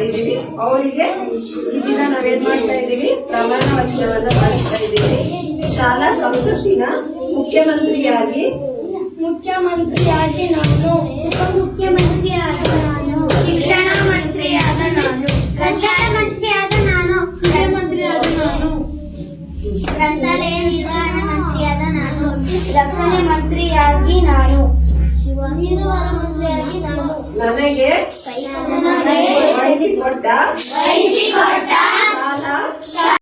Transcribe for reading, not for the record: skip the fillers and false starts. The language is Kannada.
ಮಾಡಿದೀವಿ. ಅವರಿಗೆ ಈ ದಿನ ನಾವೇನ್ ಮಾಡ್ತಾ ಇದ್ದೀವಿ, ಪ್ರಮಾಣ ವಚನವನ್ನ ಮಾಡಿಸ್ತಾ ಇದ್ದೀವಿ. ಶಾಲಾ ಸಂಸತ್ತಿನ ಮುಖ್ಯಮಂತ್ರಿಯಾಗಿ ನಾನು, ಉಪಮುಖ್ಯಮಂತ್ರಿಯಾದ ನಾನು, ಶಿಕ್ಷಣ ಮಂತ್ರಿಯಾದ ನಾನು, ಸಂಚಾರ ಮಂತ್ರಿಯಾದ ನಾನು, ಗೃಹಮಂತ್ರಿಯಾದ ನಾನು, ಗ್ರಂಥಾಲಯ ನಿರ್ವಹಣಾ ಮಂತ್ರಿಯಾದ ನಾನು, ರಕ್ಷಣೆ ಮಂತ್ರಿಯಾಗಿ ನಾನು, ನೀರಾವರಿ ಮಂತ್ರಿಯಾಗಿ ನಾನು, ನನಗೆ ನನಗೆ ವಹಿಸಿಕೊಟ್ಟ ವಹಿಸಿಕೊಟ್ಟ